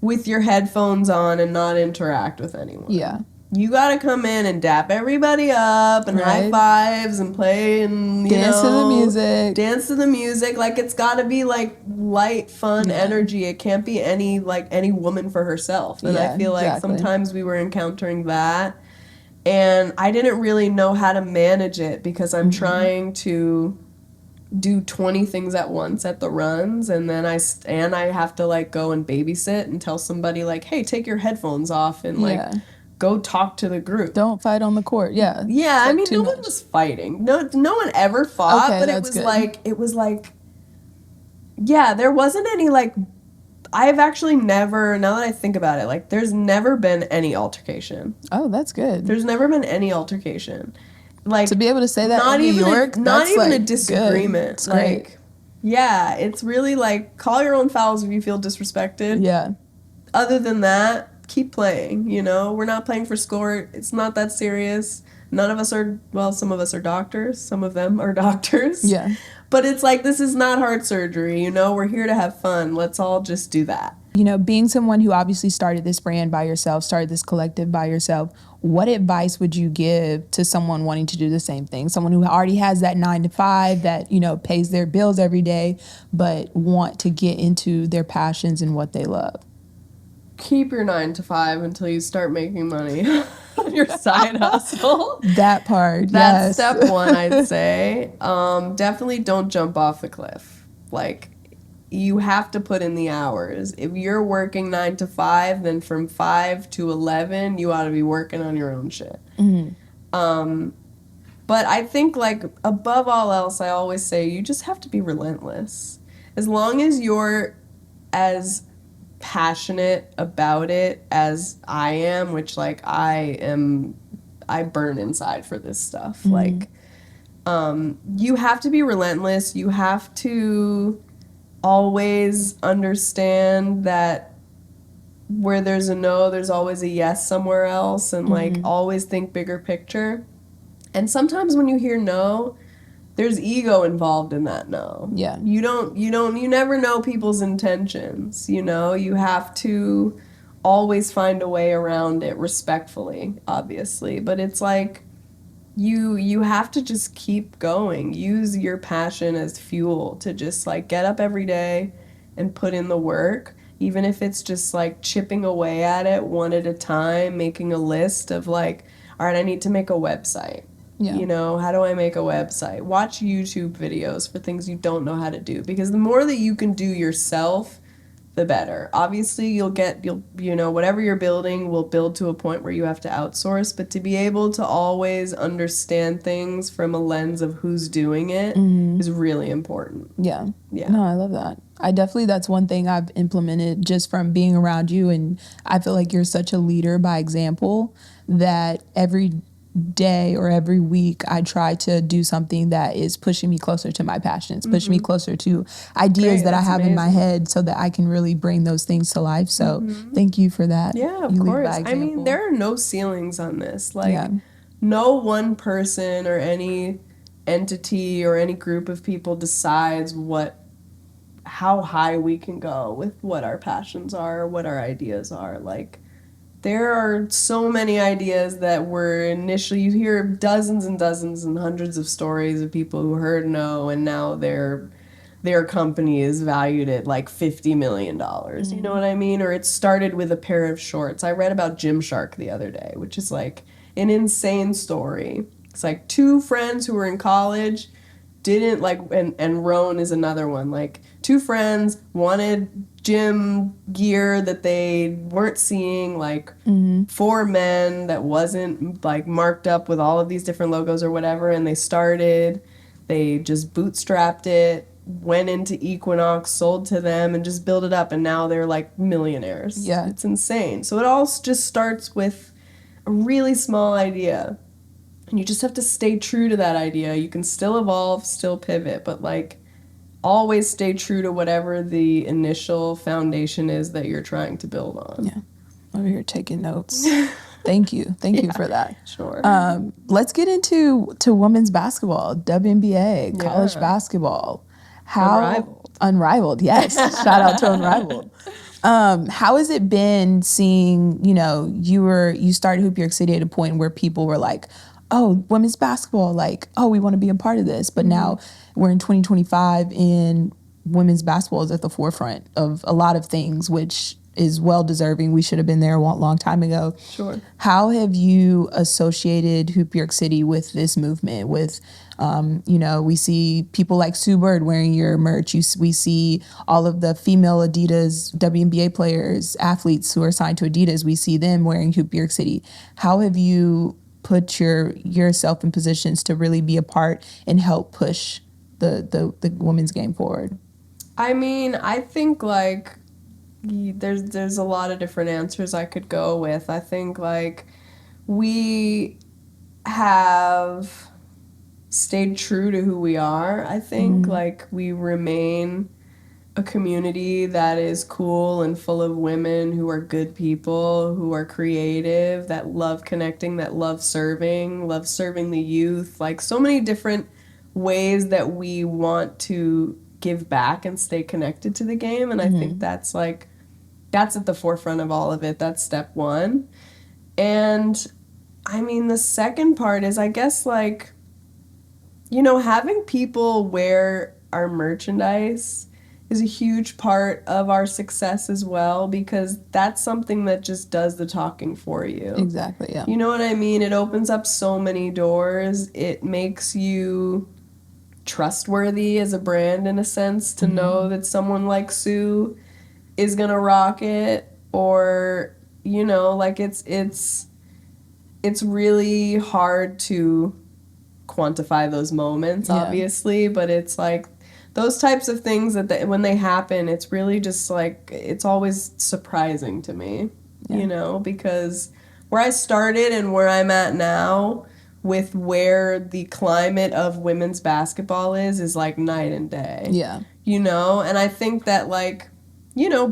with your headphones on and not interact with anyone. Yeah. You gotta come in and dap everybody up and high fives and play and dance to the music. Dance to the music. Like, it's gotta be like light, fun energy. It can't be any woman for herself. And I feel like sometimes we were encountering that, and I didn't really know how to manage it because I'm trying to do 20 things at once at the runs, and then I have to like go and babysit and tell somebody like, hey, take your headphones off and go talk to the group. Don't fight on the court. Yeah. Yeah, I mean, no one was fighting. No one ever fought, but it was like, yeah, there wasn't any like, I've actually never, now that I think about it, like, there's never been any altercation. Oh, that's good. There's never been any altercation. Like, to be able to say that in New York, not even like a disagreement. It's great. Like, yeah, it's really like, call your own fouls if you feel disrespected. Yeah. Other than that, keep playing, We're not playing for score. It's not that serious. None of us are, well, some of us are doctors. Some of them are doctors. Yeah. But it's like, this is not heart surgery, We're here to have fun. Let's all just do that. Being someone who obviously started this brand by yourself, started this collective by yourself, what advice would you give to someone wanting to do the same thing? Someone who already has that 9-to-5 that, pays their bills every day, but want to get into their passions and what they love? Keep your 9-to-5 until you start making money on your side hustle. That part, That's yes. step one, I'd say. Definitely don't jump off the cliff. Like, you have to put in the hours. If you're working 9-to-5, then from 5 to 11, you ought to be working on your own shit. But I think, like, above all else, I always say you just have to be relentless. As long as you're as passionate about it as I am, which, like, I burn inside for this stuff. Like, you have to be relentless. You have to always understand that where there's a no, there's always a yes somewhere else, and like, always think bigger picture. And sometimes when you hear no, there's ego involved in that no. Yeah. You never know people's intentions, You have to always find a way around it respectfully, obviously. But it's like, you have to just keep going. Use your passion as fuel to just like get up every day and put in the work, even if it's just like chipping away at it one at a time, making a list of like, all right, I need to make a website. Yeah. How do I make a website? Watch YouTube videos for things you don't know how to do, because the more that you can do yourself, the better. Obviously, you'll whatever you're building will build to a point where you have to outsource, but to be able to always understand things from a lens of who's doing it is really important. Yeah. Yeah. No, I love that. That's one thing I've implemented just from being around you, and I feel like you're such a leader by example that every day or every week I try to do something that is pushing me closer to my passions, pushing me closer to ideas Great, that I that's have in my amazing. head so that I can really bring those things to life. So thank you for that. Yeah, of You lead by course. I mean, example. there are no ceilings on this. Yeah. Like, no one person or any entity or any group of people decides how high we can go with what our passions are, what our ideas are. Like, there are so many ideas that were initially, you hear dozens and dozens and hundreds of stories of people who heard no, and now their company is valued at like $50 million. You know what I mean? Or it started with a pair of shorts. I read about Gymshark the other day, which is like an insane story. It's like two friends who were in college didn't like, and Roan is another one. Like, two friends wanted gym gear that they weren't seeing, like for men that wasn't like marked up with all of these different logos or whatever, and they just bootstrapped it, went into Equinox, sold to them, and just built it up, and now they're like millionaires. Yeah. It's insane. So it all just starts with a really small idea. And you just have to stay true to that idea. You can still evolve, still pivot, but like always stay true to whatever the initial foundation is that you're trying to build on. Yeah. Over here taking notes. Thank you. Thank you for that. Sure. Let's get into women's basketball, WNBA, college Yeah. basketball. Unrivaled. Unrivaled, yes. Shout out to Unrivaled. How has it been seeing, you started Hoop York City at a point where people were like, oh, women's basketball, like, oh, we want to be a part of this. But now we're in 2025 and women's basketball is at the forefront of a lot of things, which is well deserving. We should have been there a long time ago. Sure. How have you associated Hoop York City with this movement? With, we see people like Sue Bird wearing your merch. We see all of the female Adidas WNBA players, athletes who are signed to Adidas. We see them wearing Hoop York City. How have you put yourself in positions to really be a part and help push the women's game forward? I mean, I think like there's a lot of different answers I could go with. I think like we have stayed true to who we are. I think like we remain a community that is cool and full of women who are good people, who are creative, that love connecting, that love serving the youth, like so many different ways that we want to give back and stay connected to the game. And I think that's at the forefront of all of it. That's step one. And I mean, the second part is, I guess, like, having people wear our merchandise is a huge part of our success as well, because that's something that just does the talking for you. Exactly, yeah. You know what I mean? It opens up so many doors. It makes you trustworthy as a brand in a sense to know that someone like Sue is gonna rock it, or like it's really hard to quantify those moments, obviously, but it's like those types of things that when they happen, it's really just like, it's always surprising to me, because where I started and where I'm at now with where the climate of women's basketball is like night and day. Yeah. And I think that like,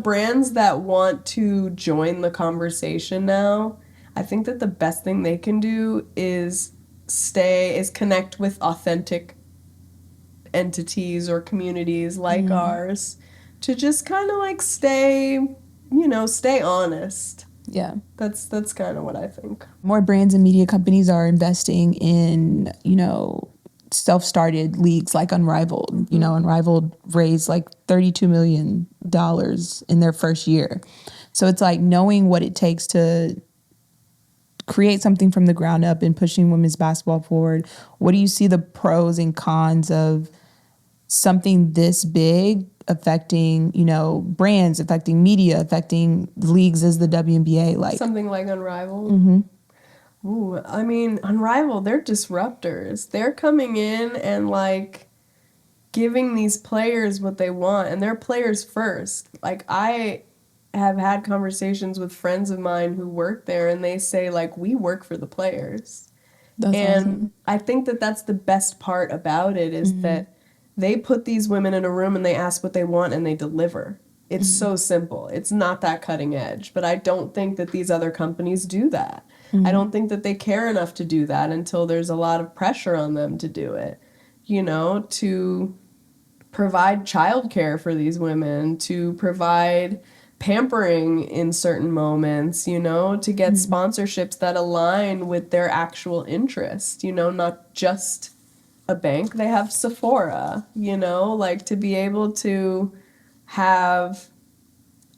brands that want to join the conversation now, I think that the best thing they can do is connect with authentic entities or communities like ours to just kind of like stay honest. Yeah. That's kind of what I think. More brands and media companies are investing in, self-started leagues like Unrivaled. Unrivaled raised like $32 million in their first year. So it's like knowing what it takes to create something from the ground up and pushing women's basketball forward. What do you see the pros and cons of something this big affecting, brands, affecting media, affecting leagues as the WNBA? Like something like Unrivaled. Ooh, I mean, Unrivaled, they're disruptors. They're coming in and like giving these players what they want, and they're players first. Like, I have had conversations with friends of mine who work there, and they say like, we work for the players. That's And awesome. I think that that's the best part about it is that they put these women in a room and they ask what they want and they deliver. It's so simple. It's not that cutting edge, but I don't think that these other companies do that. I don't think that they care enough to do that until there's a lot of pressure on them to do it, you know, to provide childcare for these women, to provide pampering in certain moments, you know, to get sponsorships that align with their actual interest, you know, not just a bank. They have Sephora, you know, like to be able to have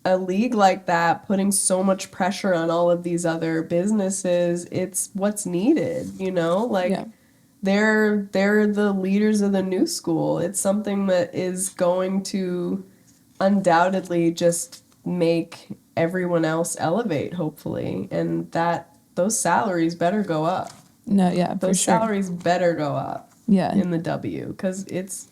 a league like that putting so much pressure on all of these other businesses, it's what's needed, you know, like Yeah. they're the leaders of the new school. It's something that is going to undoubtedly just make everyone else elevate, hopefully, and that those salaries better go up. No, yeah, for Those sure. salaries better go up Yeah. in the W because it's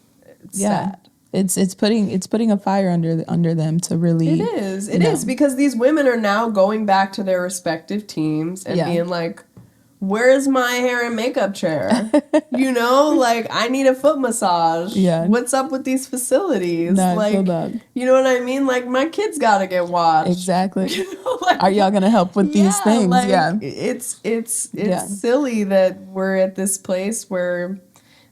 Yeah. sad. It's putting a fire under them to really, It is because these women are now going back to their respective teams and Yeah. being like, where's my hair and makeup chair? You know, like I need a foot massage. Yeah. What's up with these facilities? No, I feel Like, that. you know what I mean? Like my kids gotta get watched. Exactly. You know, like, Are y'all gonna help with these things? like, Yeah. it's Yeah. silly that we're at this place where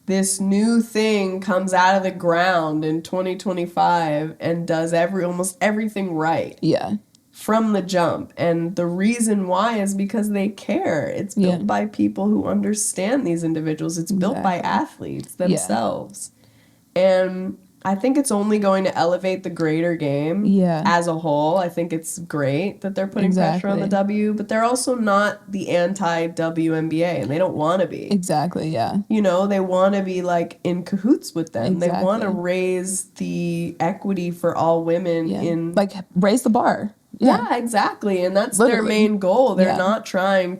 this new thing comes out of the ground in 2025 and does almost everything right Yeah. from the jump. And the reason why is because they care. It's built Yeah. by people who understand these individuals. It's built by Exactly. athletes themselves. And I think it's only going to elevate the greater game Yeah. as a whole. I think it's great that they're putting pressure on the Exactly. W, but they're also not the anti-WNBA, and they don't want to be. Exactly. Yeah. You know, they want to be like in cahoots with them. They want to Exactly. raise the equity for all women Yeah. in Like raise the bar. yeah, exactly. And that's their Literally. main goal. They're Yeah. not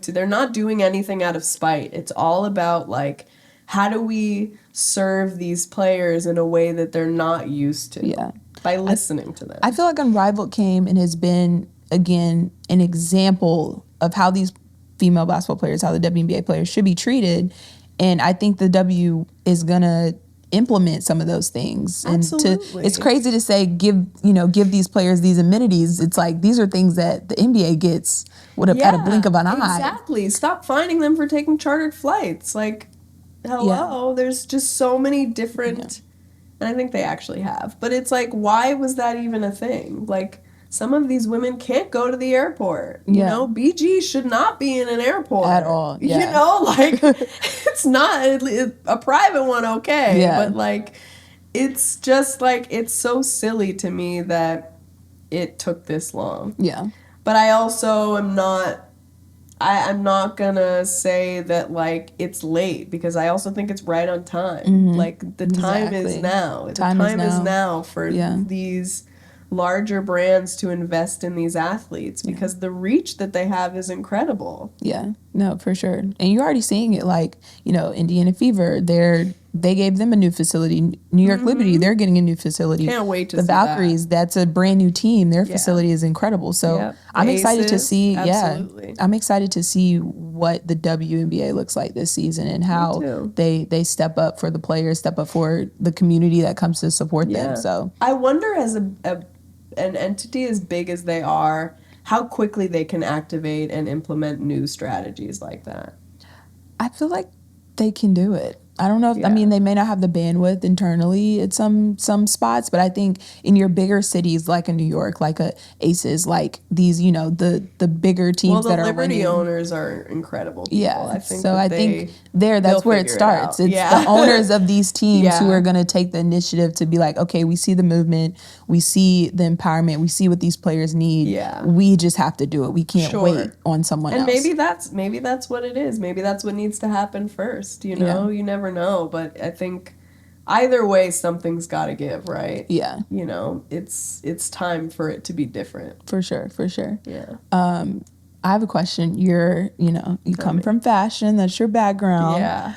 they're not doing anything out of spite. It's all about like, how do we serve these players in a way that they're not used to? Yeah. By listening to them. I feel like Unrivaled came and has been, again, an example of how these female basketball players, how the WNBA players should be treated. And I think the W is going to implement some of those things. And Absolutely. it's crazy to say, give these players these amenities. It's like, these are things that the NBA gets at a blink of an eye. Exactly. Stop finding them for taking chartered flights. Like, hello, there's just so many different, and I think they actually have. But it's like, why was that even a thing? Like, some of these women can't go to the airport. You know, BG should not be in an airport. At all, yeah. You know, like, it's not a private one, okay. Yeah. But, like, it's just, like, it's so silly to me that it took this long. Yeah. But I also am not... I'm not gonna say that like it's late because I also think it's right on time. Like the time is now. The time is now for these larger brands to invest in these athletes because the reach that they have is incredible. Yeah, no, for sure. And you're already seeing it, like, you know, Indiana Fever, they gave them a new facility. New York Liberty, they're getting a new facility. Can't wait to see that. The Valkyries, that's a brand new team. Their facility is incredible. So I'm excited to see, I'm excited to see what the WNBA looks like this season and how they step up for the players, step up for the community that comes to support them. So I wonder, as an entity as big as they are, how quickly they can activate and implement new strategies like that. I feel like they can do it. I don't know if, I mean, they may not have the bandwidth internally at some spots, but I think in your bigger cities, like in New York, like a Aces, like these, you know, the bigger teams that are winning. Well, the Liberty owners are incredible people. Yeah, I think so I think that's where it starts. It's the owners of these teams who are going to take the initiative to be like, okay, we see the movement, we see the empowerment, we see what these players need. Yeah. We just have to do it. We can't wait on someone else. And maybe that's what it is. Maybe that's what needs to happen first. You know, you never know. But I think either way, something's got to give, right? Yeah. You know, it's time for it to be different. For sure. Yeah. I have a question. You come from fashion. That's your background. Yeah.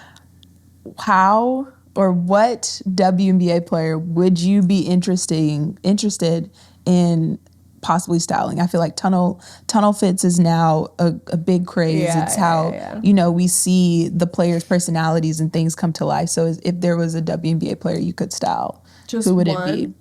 How or what WNBA player would you be interested in possibly styling. I feel like tunnel fits is now a big craze. Yeah, It's how we see the players' personalities and things come to life. So if there was a WNBA player you could style, Just who would one? it be?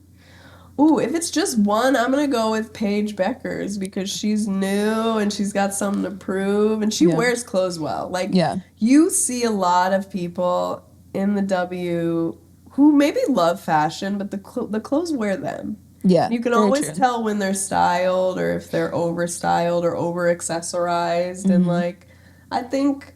Ooh, if it's just one, I'm gonna go with Paige Beckers because she's new and she's got something to prove and she wears clothes well. Like, you see a lot of people in the W who maybe love fashion, but the clothes wear them. Yeah, you can always tell when they're styled or if they're over styled or over accessorized, and like, I think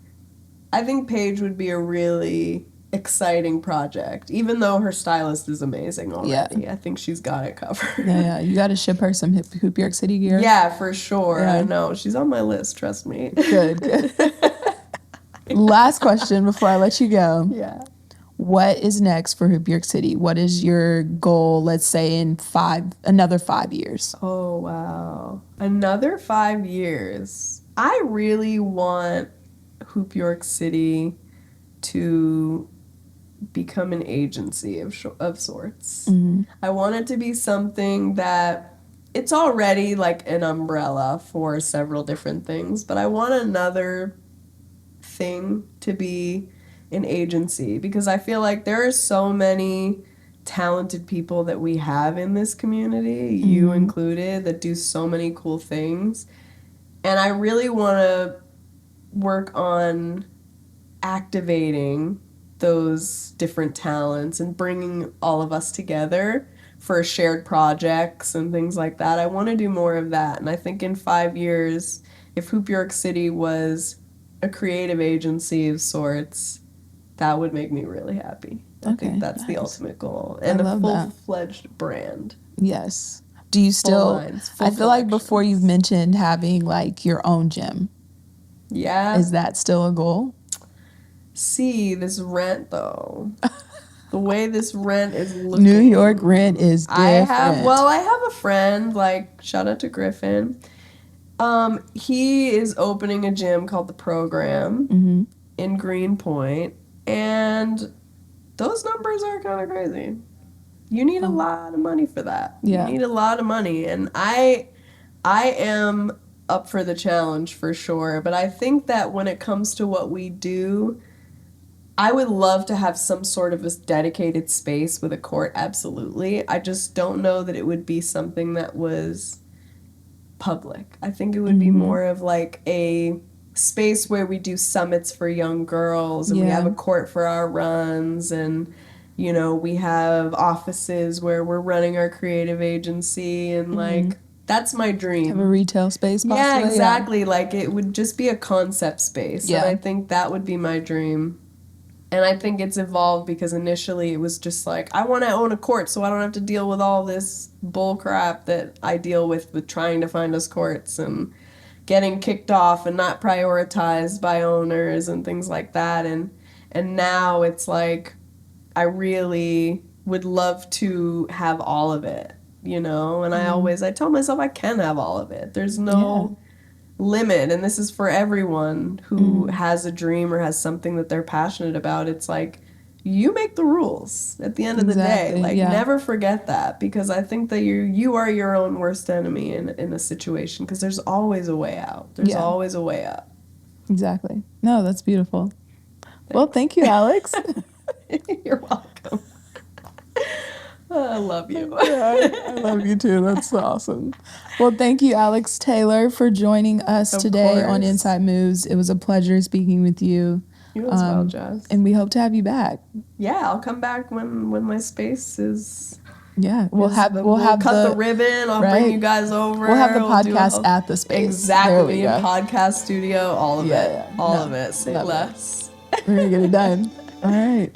Paige would be a really exciting project, even though her stylist is amazing already. I think she's got it covered. Yeah, you got to ship her some Hoop York City gear. Yeah, for sure. I know. She's on my list, trust me. Good. Last question before I let you go. Yeah. What is next for Hoop York City? What is your goal, let's say, in another 5 years? Oh, wow. Another 5 years. I really want Hoop York City to become an agency of sorts. I want it to be something that it's already like an umbrella for several different things, but I want another thing to be an agency because I feel like there are so many talented people that we have in this community, you included, that do so many cool things. And I really want to work on activating those different talents and bringing all of us together for shared projects and things like that. I want to do more of that. And I think in 5 years, if Hoop York City was a creative agency of sorts, that would make me really happy. I think that's the ultimate goal. And a full-fledged brand. Yes. Do you still, I feel like before you've mentioned having like your own gym. Yeah. Is that still a goal? See, this rent though. The way this rent is looking. New York rent is different. I have a friend, like, shout out to Griffin. He is opening a gym called The Program in Greenpoint, and those numbers are kind of crazy. You need a lot of money for that. You need a lot of money, and I am up for the challenge for sure, but I think that when it comes to what we do, I would love to have some sort of a dedicated space with a court, absolutely. I just don't know that it would be something that was public. I think it would be more of like a space where we do summits for young girls and we have a court for our runs, and we have offices where we're running our creative agency, and like, that's my dream. Have a retail space possibly? Yeah, exactly. Like, it would just be a concept space. And I think that would be my dream. And I think it's evolved because initially it was just like, I want to own a court so I don't have to deal with all this bull crap that I deal with trying to find us courts and getting kicked off and not prioritized by owners and things like that. And now it's like, I really would love to have all of it, and I tell myself I can have all of it. There's no limit, and this is for everyone who has a dream or has something that they're passionate about. It's like, you make the rules at the end of the day. Like, never forget that, because I think that you are your own worst enemy in a situation, because there's always a way out. There's always a way up. Exactly. No, that's beautiful. Well, thank you, Alex. You're welcome. I love you. I love you too. That's awesome. Well, thank you, Alex Taylor, for joining us today on Inside Moves. It was a pleasure speaking with you. You as well, Jess. And we hope to have you back. Yeah, I'll come back when my space is. Yeah, we'll cut the ribbon. I'll bring you guys over. We'll have the podcast at the space. Exactly, podcast studio, all of it. All of it. Say Love less. We're gonna get it done. All right.